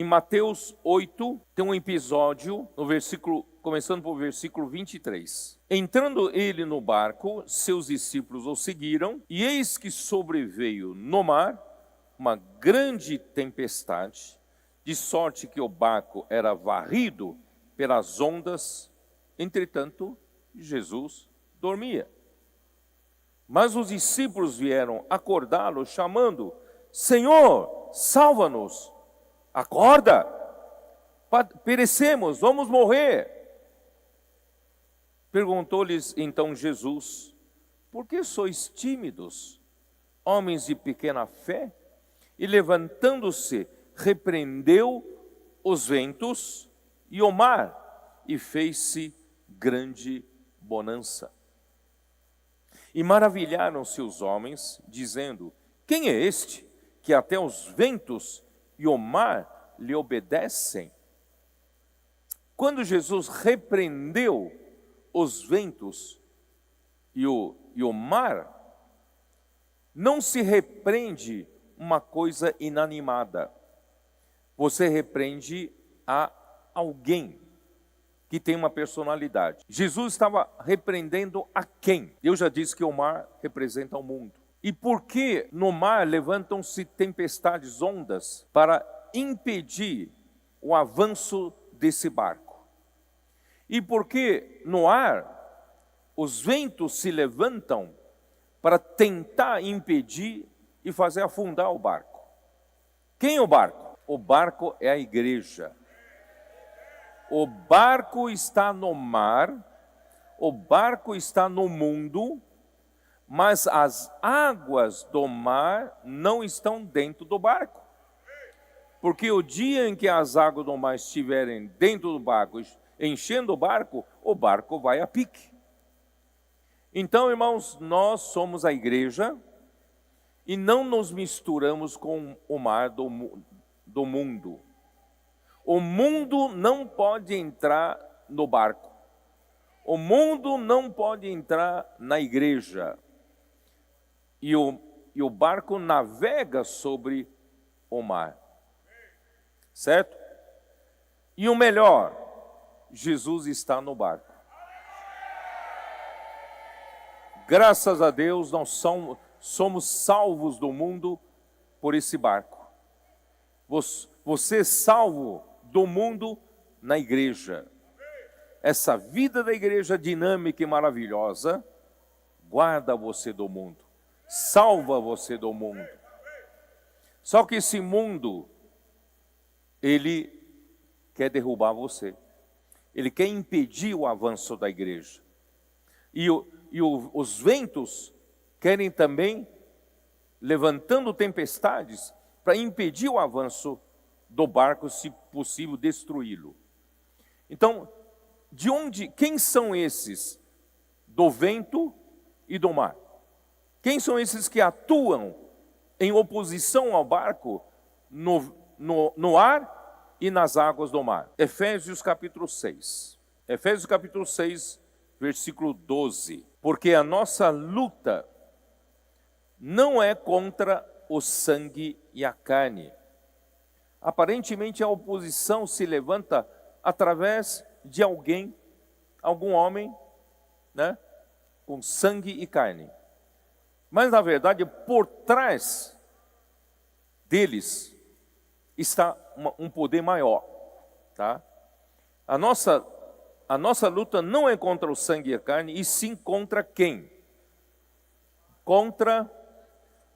Mateus 8, tem um episódio, começando por versículo 23. Entrando ele no barco, seus discípulos o seguiram, e eis que sobreveio no mar uma grande tempestade, de sorte que o barco era varrido pelas ondas. Entretanto, Jesus dormia. Mas os discípulos vieram acordá-lo, chamando: Senhor, salva-nos! Acorda! Perecemos, vamos morrer! Perguntou-lhes então Jesus: por que sois tímidos, homens de pequena fé? E levantando-se, repreendeu os ventos e o mar, e fez-se grande bonança. E maravilharam-se os homens, dizendo: quem é este, que até os ventos e o mar lhe obedecem? Quando Jesus repreendeu os ventos e o mar, não se repreende uma coisa inanimada. Você repreende a alguém que tem uma personalidade. Jesus estava repreendendo a quem? Eu já disse que o mar representa o mundo. E por que no mar levantam-se tempestades, ondas, para impedir o avanço desse barco? E por que no ar os ventos se levantam para tentar impedir e fazer afundar o barco? Quem é o barco? O barco é a igreja. O barco está no mar, o barco está no mundo, mas as águas do mar não estão dentro do barco. Porque o dia em que as águas do mar estiverem dentro do barco, enchendo o barco vai a pique. Então, irmãos, nós somos a igreja e não nos misturamos com o mar do mundo. O mundo não pode entrar no barco. O mundo não pode entrar na igreja. E o barco navega sobre o mar. Certo? E o melhor, Jesus está no barco. Graças a Deus, nós somos salvos do mundo por esse barco. Você é salvo do mundo na igreja. Essa vida da igreja dinâmica e maravilhosa guarda você do mundo, salva você do mundo. Só que esse mundo, ele quer derrubar você. Ele quer impedir o avanço da igreja. E os ventos querem também, levantando tempestades, para impedir o avanço do barco, se possível, destruí-lo. Então, quem são esses do vento e do mar? Quem são esses que atuam em oposição ao barco no ar e nas águas do mar? Efésios capítulo 6. Efésios capítulo 6, versículo 12. Porque a nossa luta não é contra o sangue e a carne. Aparentemente a oposição se levanta através de algum homem, né, com sangue e carne. Mas na verdade, por trás deles está um poder maior, tá? A nossa luta não é contra o sangue e a carne, e sim contra quem? Contra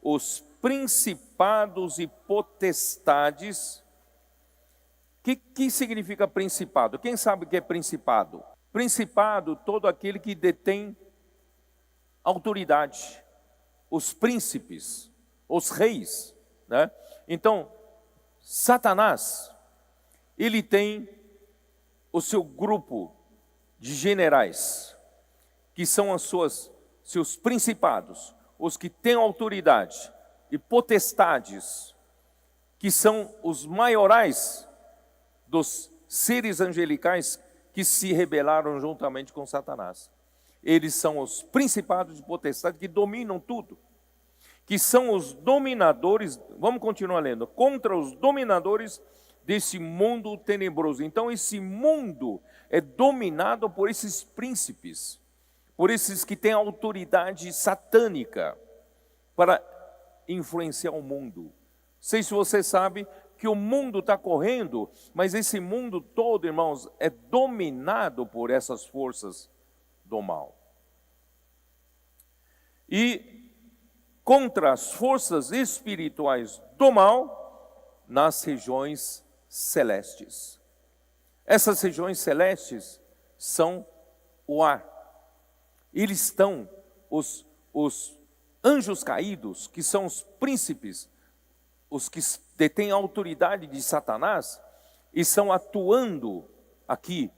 os principados e potestades. Que significa principado? Quem sabe o que é principado? Principado, todo aquele que detém autoridade. Os príncipes, os reis, né? Então, Satanás, ele tem o seu grupo de generais, que são seus principados, os que têm autoridade, e potestades, que são os maiorais dos seres angelicais que se rebelaram juntamente com Satanás. Eles são os principados e potestades que dominam tudo, que são os dominadores, vamos continuar lendo, contra os dominadores desse mundo tenebroso. Então esse mundo é dominado por esses príncipes, por esses que têm autoridade satânica para influenciar o mundo. Não sei se você sabe que o mundo está correndo, mas esse mundo todo, irmãos, é dominado por essas forças do mal. E contra as forças espirituais do mal, nas regiões celestes. Essas regiões celestes são o ar. Eles estão, os anjos caídos, que são os príncipes, os que detêm a autoridade de Satanás, estão atuando aqui,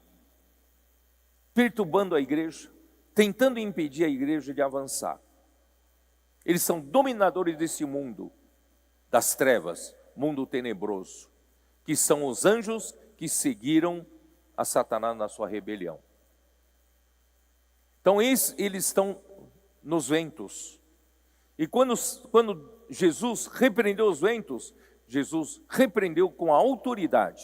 perturbando a igreja, tentando impedir a igreja de avançar. Eles são dominadores desse mundo, das trevas, mundo tenebroso, que são os anjos que seguiram a Satanás na sua rebelião. Então eles estão nos ventos. E quando Jesus repreendeu os ventos, Jesus repreendeu com autoridade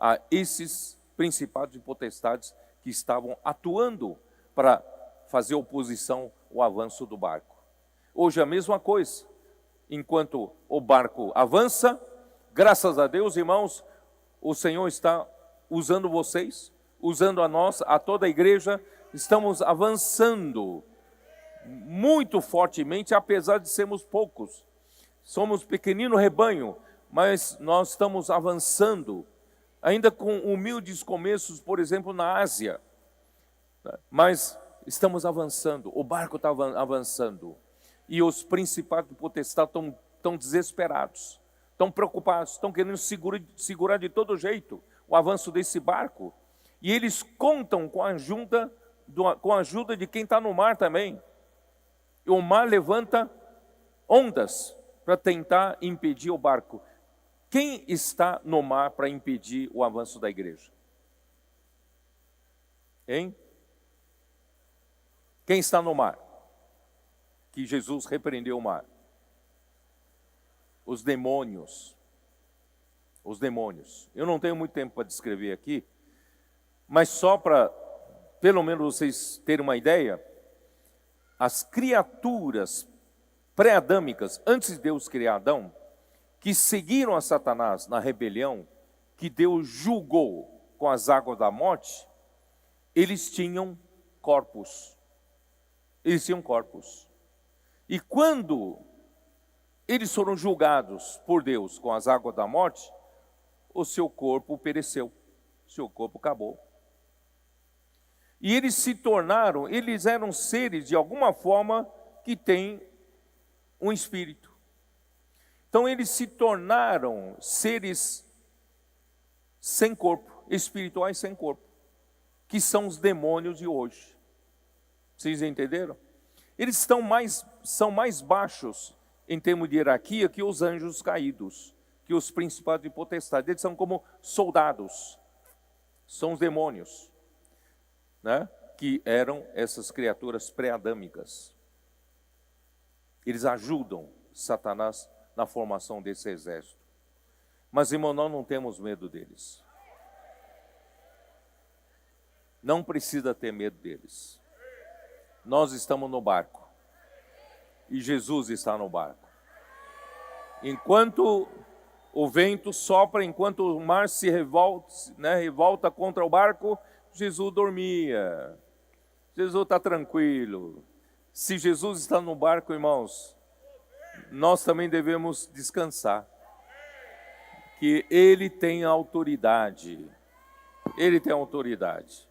a esses principados e potestades que estavam atuando para fazer oposição ao avanço do barco. Hoje é a mesma coisa. Enquanto o barco avança, graças a Deus, irmãos, o Senhor está usando vocês, usando a nós, a toda a igreja. Estamos avançando muito fortemente, apesar de sermos poucos. Somos pequenino rebanho, mas nós estamos avançando, ainda com humildes começos, por exemplo, na Ásia. Mas estamos avançando, o barco está avançando. E os principados e potestades estão desesperados, estão preocupados, estão querendo segurar de todo jeito o avanço desse barco. E eles contam com a ajuda de quem está no mar também. E o mar levanta ondas para tentar impedir o barco. Quem está no mar para impedir o avanço da igreja? Hein? Quem está no mar? Que Jesus repreendeu o mar. Os demônios. Os demônios. Eu não tenho muito tempo para descrever aqui, mas só para, pelo menos vocês terem uma ideia, as criaturas pré-adâmicas, antes de Deus criar Adão, que seguiram a Satanás na rebelião, que Deus julgou com as águas da morte, eles tinham corpos. Eles tinham corpos. E quando eles foram julgados por Deus com as águas da morte, o seu corpo pereceu, o seu corpo acabou. E eles eram seres de alguma forma que têm um espírito. Então eles se tornaram seres sem corpo, espirituais sem corpo, que são os demônios de hoje. Vocês entenderam? Eles são mais baixos em termos de hierarquia que os anjos caídos, que os principados e potestades. Eles são como soldados, são os demônios, né? Que eram essas criaturas pré-adâmicas. Eles ajudam Satanás na formação desse exército. Mas, irmão, nós não temos medo deles. Não precisa ter medo deles. Nós estamos no barco. E Jesus está no barco. Enquanto o vento sopra, enquanto o mar se revolta contra o barco, Jesus dormia. Jesus está tranquilo. Se Jesus está no barco, irmãos, nós também devemos descansar. Que Ele tem autoridade. Ele tem autoridade.